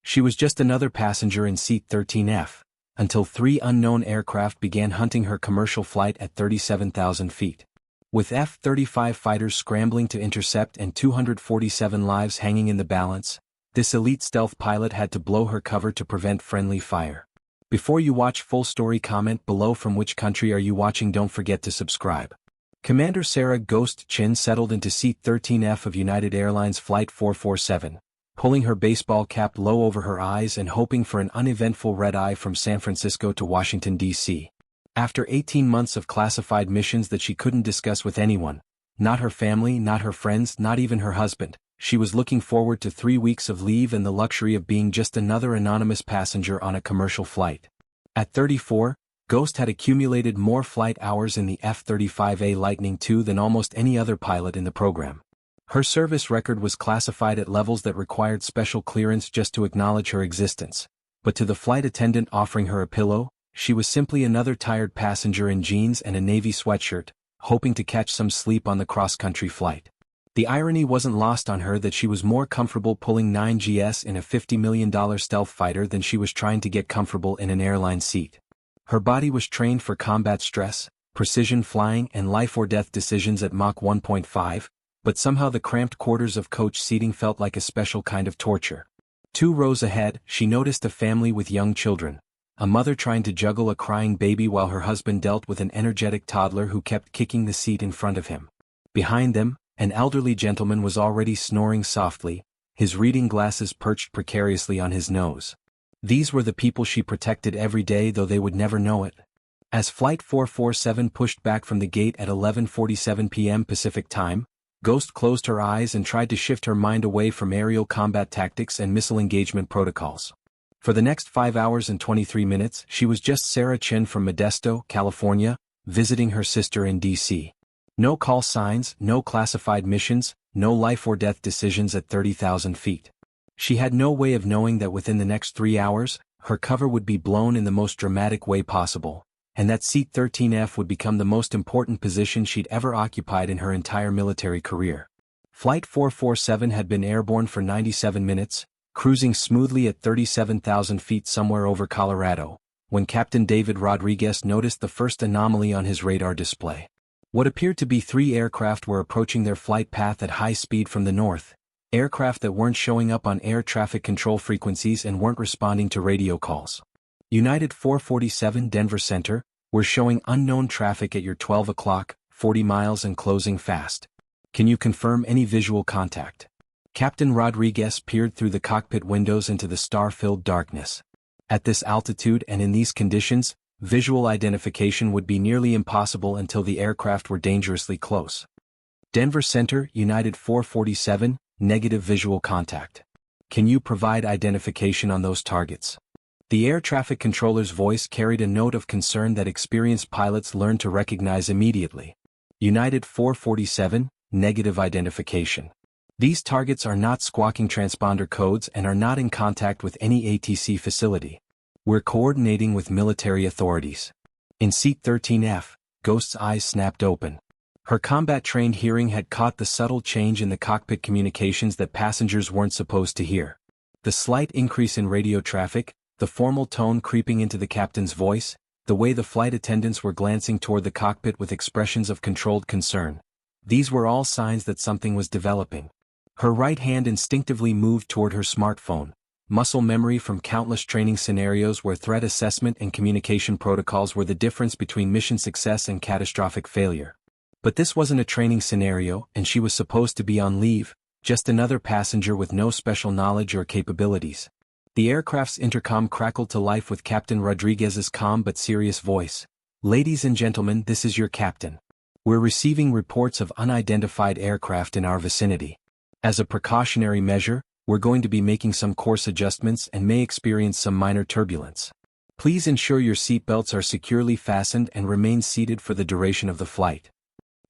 She was just another passenger in seat 13F, until three unknown aircraft began hunting her commercial flight at 37,000 feet. With F-35 fighters scrambling to intercept and 247 lives hanging in the balance, this elite stealth pilot had to blow her cover to prevent friendly fire. Before you watch full story, comment below from which country are you watching. Don't forget to subscribe. Commander Sarah "Ghost" Chin settled into seat 13F of United Airlines Flight 447, pulling her baseball cap low over her eyes and hoping for an uneventful red-eye from San Francisco to Washington, D.C. After 18 months of classified missions that she couldn't discuss with anyone, not her family, not her friends, not even her husband, she was looking forward to 3 weeks of leave and the luxury of being just another anonymous passenger on a commercial flight. At 34, Ghost had accumulated more flight hours in the F-35A Lightning II than almost any other pilot in the program. Her service record was classified at levels that required special clearance just to acknowledge her existence, but to the flight attendant offering her a pillow, she was simply another tired passenger in jeans and a navy sweatshirt, hoping to catch some sleep on the cross-country flight. The irony wasn't lost on her that she was more comfortable pulling 9GS in a $50 million stealth fighter than she was trying to get comfortable in an airline seat. Her body was trained for combat stress, precision flying and life-or-death decisions at Mach 1.5, but somehow the cramped quarters of coach seating felt like a special kind of torture. 2 rows ahead, she noticed a family with young children, a mother trying to juggle a crying baby while her husband dealt with an energetic toddler who kept kicking the seat in front of him. Behind them, an elderly gentleman was already snoring softly, his reading glasses perched precariously on his nose. These were the people she protected every day, though they would never know it. As Flight 447 pushed back from the gate at 11:47 p.m. Pacific Time, Ghost closed her eyes and tried to shift her mind away from aerial combat tactics and missile engagement protocols. For the next 5 hours and 23 minutes, she was just Sarah Chin from Modesto, California, visiting her sister in D.C. No call signs, no classified missions, no life-or-death decisions at 30,000 feet. She had no way of knowing that within the next 3 hours, her cover would be blown in the most dramatic way possible, and that seat 13F would become the most important position she'd ever occupied in her entire military career. Flight 447 had been airborne for 97 minutes, cruising smoothly at 37,000 feet somewhere over Colorado, when Captain David Rodriguez noticed the first anomaly on his radar display. What appeared to be 3 aircraft were approaching their flight path at high speed from the north, aircraft that weren't showing up on air traffic control frequencies and weren't responding to radio calls. United 447 Denver Center, we're showing unknown traffic at your 12 o'clock, 40 miles and closing fast. Can you confirm any visual contact? Captain Rodriguez peered through the cockpit windows into the star-filled darkness. At this altitude and in these conditions, visual identification would be nearly impossible until the aircraft were dangerously close. Denver Center, United 447, negative visual contact. Can you provide identification on those targets? The air traffic controller's voice carried a note of concern that experienced pilots learned to recognize immediately. United 447, negative identification. These targets are not squawking transponder codes and are not in contact with any ATC facility. We're coordinating with military authorities. In seat 13F, Ghost's eyes snapped open. Her combat-trained hearing had caught the subtle change in the cockpit communications that passengers weren't supposed to hear. The slight increase in radio traffic, the formal tone creeping into the captain's voice, the way the flight attendants were glancing toward the cockpit with expressions of controlled concern. These were all signs that something was developing. Her right hand instinctively moved toward her smartphone, muscle memory from countless training scenarios where threat assessment and communication protocols were the difference between mission success and catastrophic failure. But this wasn't a training scenario, and she was supposed to be on leave, just another passenger with no special knowledge or capabilities. The aircraft's intercom crackled to life with Captain Rodriguez's calm but serious voice. "Ladies and gentlemen, this is your captain. We're receiving reports of unidentified aircraft in our vicinity. As a precautionary measure, we're going to be making some course adjustments and may experience some minor turbulence. Please ensure your seatbelts are securely fastened and remain seated for the duration of the flight."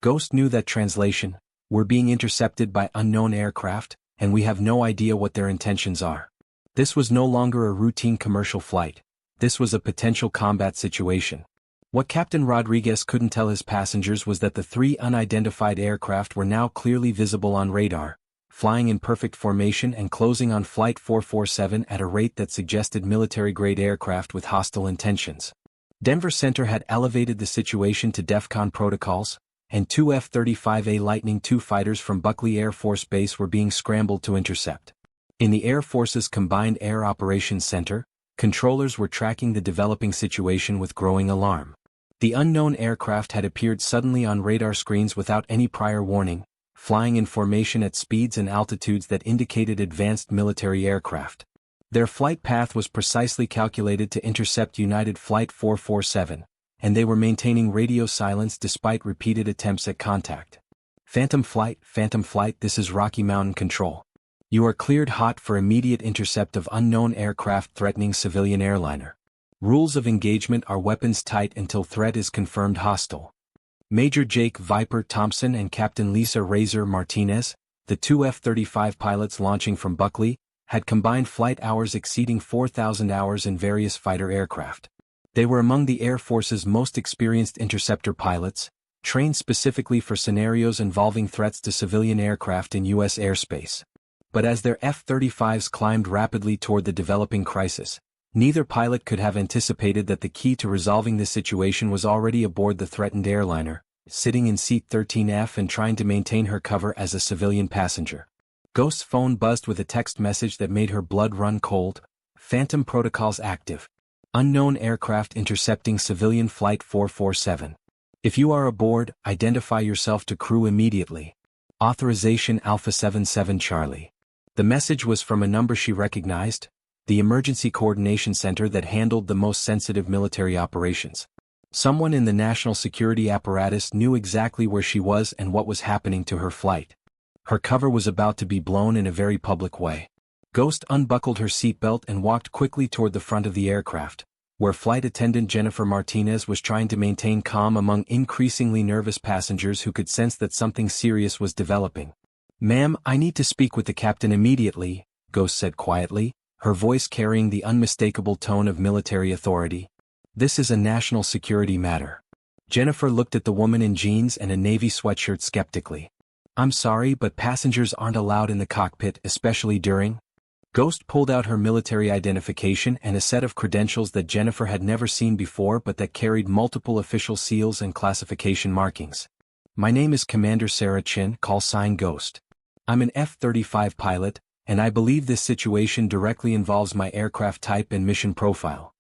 Ghost knew that translation. We're being intercepted by unknown aircraft, and we have no idea what their intentions are. This was no longer a routine commercial flight. This was a potential combat situation. What Captain Rodriguez couldn't tell his passengers was that the 3 unidentified aircraft were now clearly visible on radar, flying in perfect formation and closing on Flight 447 at a rate that suggested military-grade aircraft with hostile intentions. Denver Center had elevated the situation to DEFCON protocols, and two F-35A Lightning II fighters from Buckley Air Force Base were being scrambled to intercept. In the Air Force's Combined Air Operations Center, controllers were tracking the developing situation with growing alarm. The unknown aircraft had appeared suddenly on radar screens without any prior warning, flying in formation at speeds and altitudes that indicated advanced military aircraft. Their flight path was precisely calculated to intercept United Flight 447, and they were maintaining radio silence despite repeated attempts at contact. Phantom Flight, this is Rocky Mountain Control. You are cleared hot for immediate intercept of unknown aircraft threatening civilian airliner. Rules of engagement are weapons tight until threat is confirmed hostile. Major Jake Viper Thompson and Captain Lisa Razor Martinez, the two F-35 pilots launching from Buckley, had combined flight hours exceeding 4,000 hours in various fighter aircraft. They were among the Air Force's most experienced interceptor pilots, trained specifically for scenarios involving threats to civilian aircraft in U.S. airspace. But as their F-35s climbed rapidly toward the developing crisis, neither pilot could have anticipated that the key to resolving this situation was already aboard the threatened airliner, sitting in seat 13F and trying to maintain her cover as a civilian passenger. Ghost's phone buzzed with a text message that made her blood run cold. Phantom protocols active. Unknown aircraft intercepting civilian Flight 447. If you are aboard, identify yourself to crew immediately. Authorization Alpha 77 Charlie. The message was from a number she recognized, the Emergency Coordination Center that handled the most sensitive military operations. Someone in the national security apparatus knew exactly where she was and what was happening to her flight. Her cover was about to be blown in a very public way. Ghost unbuckled her seatbelt and walked quickly toward the front of the aircraft, where flight attendant Jennifer Martinez was trying to maintain calm among increasingly nervous passengers who could sense that something serious was developing. "Ma'am, I need to speak with the captain immediately," Ghost said quietly, her voice carrying the unmistakable tone of military authority. "This is a national security matter." Jennifer looked at the woman in jeans and a navy sweatshirt skeptically. "I'm sorry, but passengers aren't allowed in the cockpit, especially during..." Ghost pulled out her military identification and a set of credentials that Jennifer had never seen before but that carried multiple official seals and classification markings. "My name is Commander Sarah Chin, call sign Ghost. I'm an F-35 pilot, and I believe this situation directly involves my aircraft type and mission profile."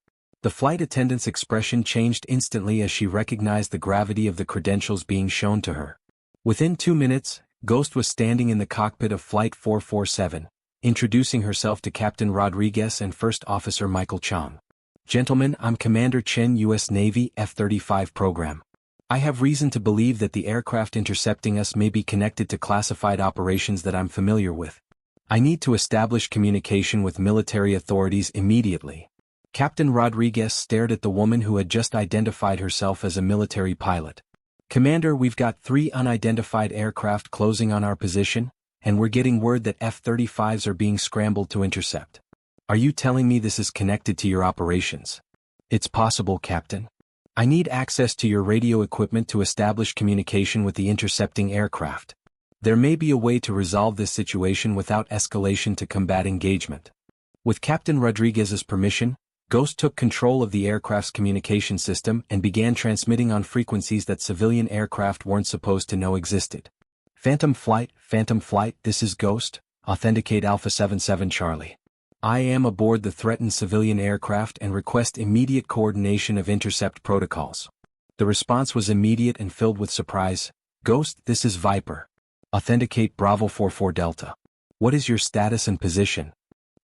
The flight attendant's expression changed instantly as she recognized the gravity of the credentials being shown to her. Within 2 minutes, Ghost was standing in the cockpit of Flight 447, introducing herself to Captain Rodriguez and First Officer Michael Chong. "Gentlemen, I'm Commander Chen, U.S. Navy, F-35 program. I have reason to believe that the aircraft intercepting us may be connected to classified operations that I'm familiar with. I need to establish communication with military authorities immediately." Captain Rodriguez stared at the woman who had just identified herself as a military pilot. "Commander, we've got 3 unidentified aircraft closing on our position, and we're getting word that F-35s are being scrambled to intercept. Are you telling me this is connected to your operations?" "It's possible, Captain. I need access to your radio equipment to establish communication with the intercepting aircraft. There may be a way to resolve this situation without escalation to combat engagement." With Captain Rodriguez's permission, Ghost took control of the aircraft's communication system and began transmitting on frequencies that civilian aircraft weren't supposed to know existed. Phantom Flight, this is Ghost, authenticate Alpha 77 Charlie. I am aboard the threatened civilian aircraft and request immediate coordination of intercept protocols." The response was immediate and filled with surprise. "Ghost, this is Viper. Authenticate Bravo 44 Delta. What is your status and position?"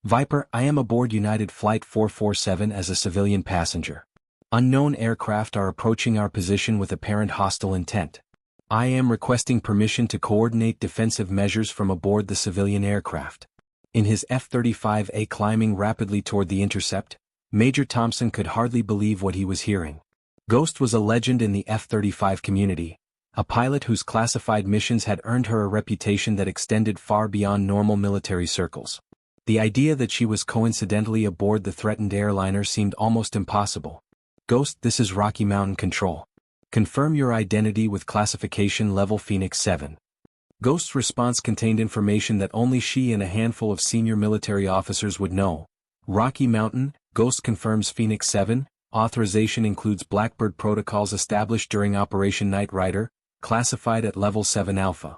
"Viper, I am aboard United Flight 447 as a civilian passenger. Unknown aircraft are approaching our position with apparent hostile intent. I am requesting permission to coordinate defensive measures from aboard the civilian aircraft." In his F-35A climbing rapidly toward the intercept, Major Thompson could hardly believe what he was hearing. Ghost was a legend in the F-35 community, a pilot whose classified missions had earned her a reputation that extended far beyond normal military circles. The idea that she was coincidentally aboard the threatened airliner seemed almost impossible. "Ghost, this is Rocky Mountain Control. Confirm your identity with classification level Phoenix 7. Ghost's response contained information that only she and a handful of senior military officers would know. Rocky Mountain, Ghost confirms Phoenix 7, authorization includes Blackbird protocols established during Operation Knight Rider, classified at Level 7 Alpha.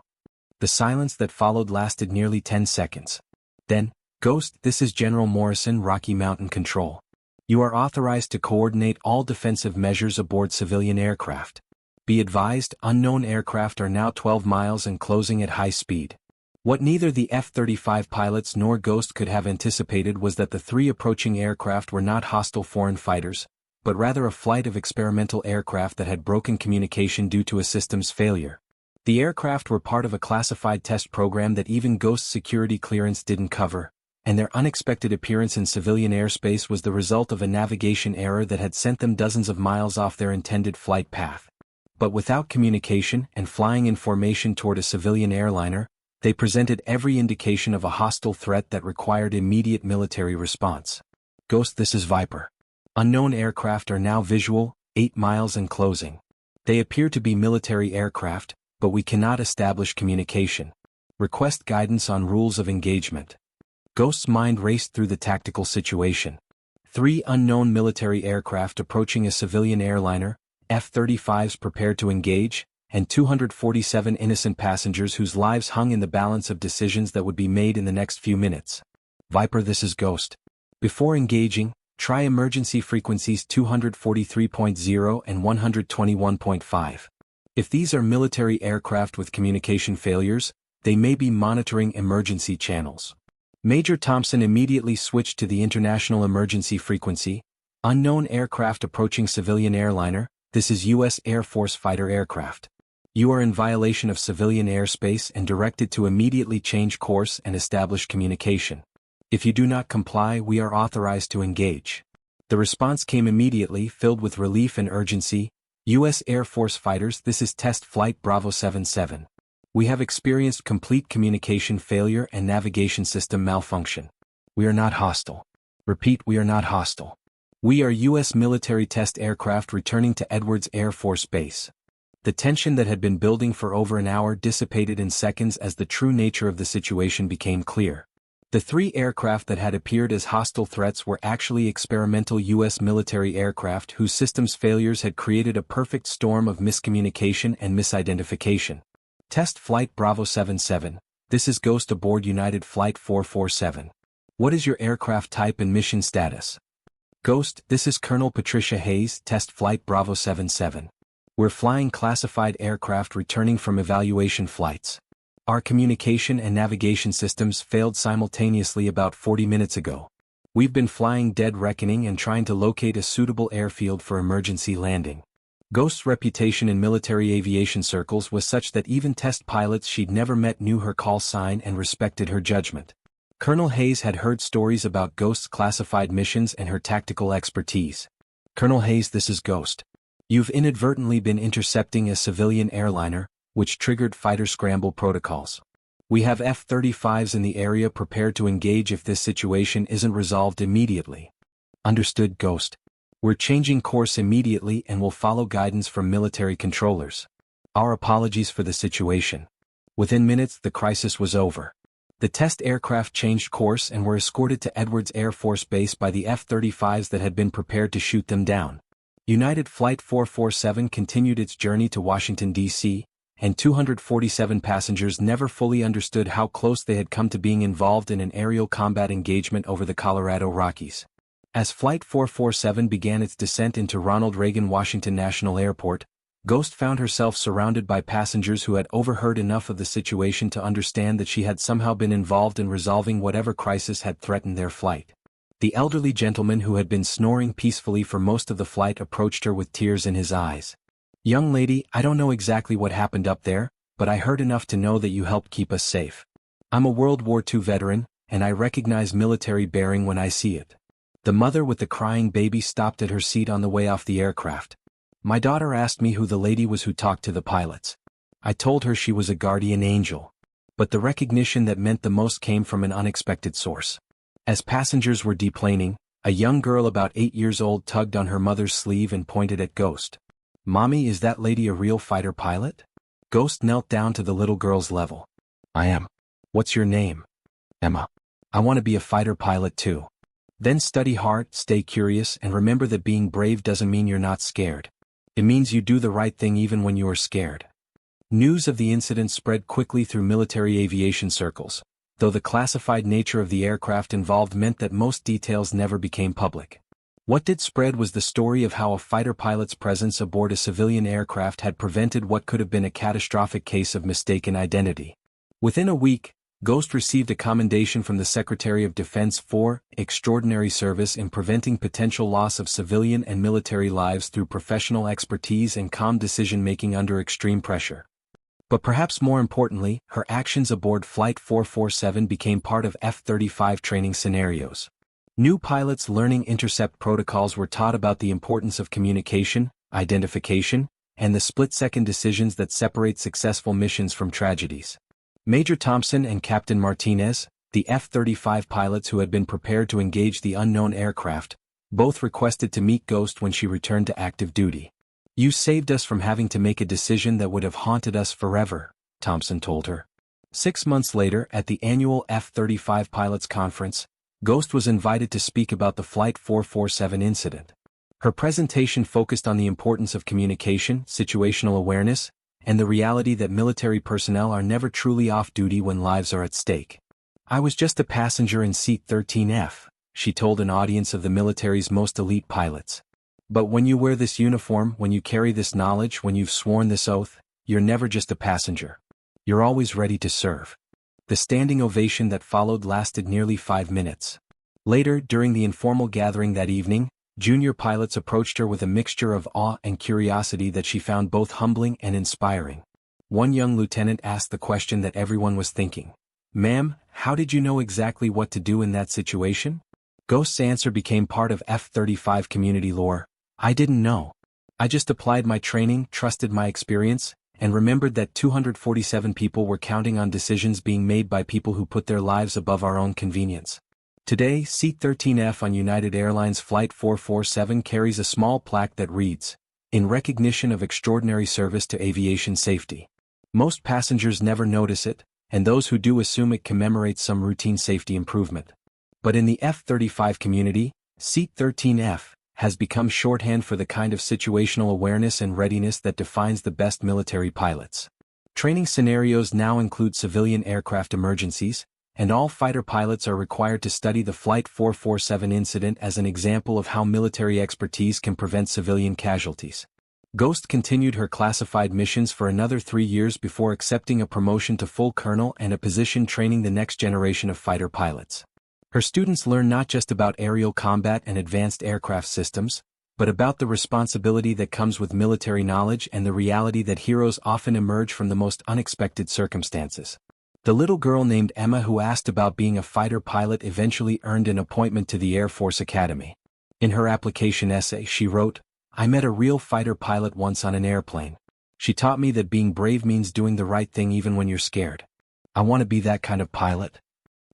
The silence that followed lasted nearly 10 seconds. Then, Ghost, this is General Morrison, Rocky Mountain Control. You are authorized to coordinate all defensive measures aboard civilian aircraft. Be advised, unknown aircraft are now 12 miles and closing at high speed. What neither the F-35 pilots nor Ghost could have anticipated was that the three approaching aircraft were not hostile foreign fighters, but rather a flight of experimental aircraft that had broken communication due to a system's failure. The aircraft were part of a classified test program that even Ghost's security clearance didn't cover, and their unexpected appearance in civilian airspace was the result of a navigation error that had sent them dozens of miles off their intended flight path. But without communication and flying in formation toward a civilian airliner, they presented every indication of a hostile threat that required immediate military response. Ghost, this is Viper. Unknown aircraft are now visual, 8 miles and closing. They appear to be military aircraft, but we cannot establish communication. Request guidance on rules of engagement. Ghost's mind raced through the tactical situation. 3 unknown military aircraft approaching a civilian airliner, F-35s prepared to engage, and 247 innocent passengers whose lives hung in the balance of decisions that would be made in the next few minutes. Viper, this is Ghost. Before engaging, try emergency frequencies 243.0 and 121.5. If these are military aircraft with communication failures, they may be monitoring emergency channels. Major Thompson immediately switched to the international emergency frequency. Unknown aircraft approaching civilian airliner, this is U.S. Air Force fighter aircraft. You are in violation of civilian airspace and directed to immediately change course and establish communication. If you do not comply, we are authorized to engage. The response came immediately, filled with relief and urgency. U.S. Air Force fighters, this is Test Flight Bravo 77. We have experienced complete communication failure and navigation system malfunction. We are not hostile. Repeat, we are not hostile. We are U.S. military test aircraft returning to Edwards Air Force Base. The tension that had been building for over an hour dissipated in seconds as the true nature of the situation became clear. The 3 aircraft that had appeared as hostile threats were actually experimental U.S. military aircraft whose systems failures had created a perfect storm of miscommunication and misidentification. Test Flight Bravo 77, this is Ghost aboard United Flight 447. What is your aircraft type and mission status? Ghost, this is Colonel Patricia Hayes, Test Flight Bravo 77. We're flying classified aircraft returning from evaluation flights. Our communication and navigation systems failed simultaneously about 40 minutes ago. We've been flying dead reckoning and trying to locate a suitable airfield for emergency landing. Ghost's reputation in military aviation circles was such that even test pilots she'd never met knew her call sign and respected her judgment. Colonel Hayes had heard stories about Ghost's classified missions and her tactical expertise. Colonel Hayes, this is Ghost. You've inadvertently been intercepting a civilian airliner, which triggered fighter scramble protocols. We have F-35s in the area prepared to engage if this situation isn't resolved immediately. Understood, Ghost. We're changing course immediately and will follow guidance from military controllers. Our apologies for the situation. Within minutes, the crisis was over. The test aircraft changed course and were escorted to Edwards Air Force Base by the F-35s that had been prepared to shoot them down. United Flight 447 continued its journey to Washington, D.C., and 247 passengers never fully understood how close they had come to being involved in an aerial combat engagement over the Colorado Rockies. As Flight 447 began its descent into Ronald Reagan Washington National Airport, Ghost found herself surrounded by passengers who had overheard enough of the situation to understand that she had somehow been involved in resolving whatever crisis had threatened their flight. The elderly gentleman who had been snoring peacefully for most of the flight approached her with tears in his eyes. "Young lady, I don't know exactly what happened up there, but I heard enough to know that you helped keep us safe. I'm a World War II veteran, and I recognize military bearing when I see it." The mother with the crying baby stopped at her seat on the way off the aircraft. "My daughter asked me who the lady was who talked to the pilots. I told her she was a guardian angel. But the recognition that meant the most came from an unexpected source. As passengers were deplaning, a young girl about 8 years old tugged on her mother's sleeve and pointed at Ghost. "Mommy, is that lady a real fighter pilot?" Ghost knelt down to the little girl's level. I am. What's your name? Emma. I want to be a fighter pilot too. Then study hard, stay curious, and remember that being brave doesn't mean you're not scared. It means you do the right thing even when you are scared. News of the incident spread quickly through military aviation circles, though the classified nature of the aircraft involved meant that most details never became public. What did spread was the story of how a fighter pilot's presence aboard a civilian aircraft had prevented what could have been a catastrophic case of mistaken identity. Within a week, Ghost received a commendation from the Secretary of Defense for extraordinary service in preventing potential loss of civilian and military lives through professional expertise and calm decision-making under extreme pressure. But perhaps more importantly, her actions aboard Flight 447 became part of F-35 training scenarios. New pilots learning intercept protocols were taught about the importance of communication, identification, and the split-second decisions that separate successful missions from tragedies. Major Thompson and Captain Martinez, the F-35 pilots who had been prepared to engage the unknown aircraft, both requested to meet Ghost when she returned to active duty. "You saved us from having to make a decision that would have haunted us forever," Thompson told her. 6 months later, at the annual F-35 Pilots Conference, Ghost was invited to speak about the Flight 447 incident. Her presentation focused on the importance of communication, situational awareness, and the reality that military personnel are never truly off-duty when lives are at stake. "I was just a passenger in seat 13F, she told an audience of the military's most elite pilots. "But when you wear this uniform, when you carry this knowledge, when you've sworn this oath, you're never just a passenger. You're always ready to serve." The standing ovation that followed lasted nearly 5 minutes. Later, during the informal gathering that evening, junior pilots approached her with a mixture of awe and curiosity that she found both humbling and inspiring. One young lieutenant asked the question that everyone was thinking. "Ma'am, how did you know exactly what to do in that situation?" Ghost's answer became part of F-35 community lore. "I didn't know. I just applied my training, trusted my experience, and remembered that 247 people were counting on decisions being made by people who put their lives above our own convenience." Today, Seat 13F on United Airlines Flight 447 carries a small plaque that reads, "In recognition of extraordinary service to aviation safety." Most passengers never notice it, and those who do assume it commemorates some routine safety improvement. But in the F-35 community, Seat 13F has become shorthand for the kind of situational awareness and readiness that defines the best military pilots. Training scenarios now include civilian aircraft emergencies, and all fighter pilots are required to study the Flight 447 incident as an example of how military expertise can prevent civilian casualties. Ghost continued her classified missions for another 3 years before accepting a promotion to full colonel and a position training the next generation of fighter pilots. Her students learn not just about aerial combat and advanced aircraft systems, but about the responsibility that comes with military knowledge and the reality that heroes often emerge from the most unexpected circumstances. The little girl named Emma who asked about being a fighter pilot eventually earned an appointment to the Air Force Academy. In her application essay, she wrote, "I met a real fighter pilot once on an airplane. She taught me that being brave means doing the right thing even when you're scared. I want to be that kind of pilot."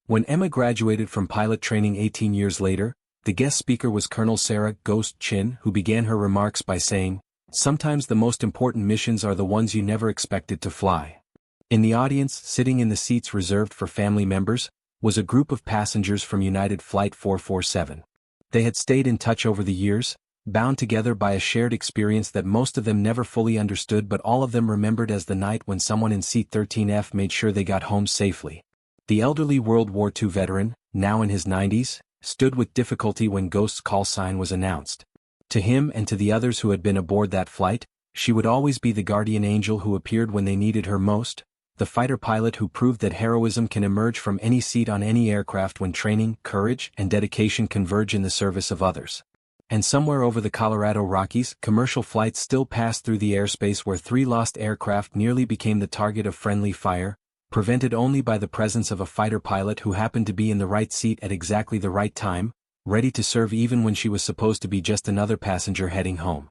When Emma graduated from pilot training 18 years later, the guest speaker was Colonel Sarah Ghost Chin, who began her remarks by saying, "Sometimes the most important missions are the ones you never expected to fly." In the audience, sitting in the seats reserved for family members, was a group of passengers from United Flight 447. They had stayed in touch over the years, bound together by a shared experience that most of them never fully understood but all of them remembered as the night when someone in seat 13F made sure they got home safely. The elderly World War II veteran, now in his 90s, stood with difficulty when Ghost's call sign was announced. To him and to the others who had been aboard that flight, she would always be the guardian angel who appeared when they needed her most, the fighter pilot who proved that heroism can emerge from any seat on any aircraft when training, courage, and dedication converge in the service of others. And somewhere over the Colorado Rockies, commercial flights still pass through the airspace where 3 lost aircraft nearly became the target of friendly fire, prevented only by the presence of a fighter pilot who happened to be in the right seat at exactly the right time, ready to serve even when she was supposed to be just another passenger heading home.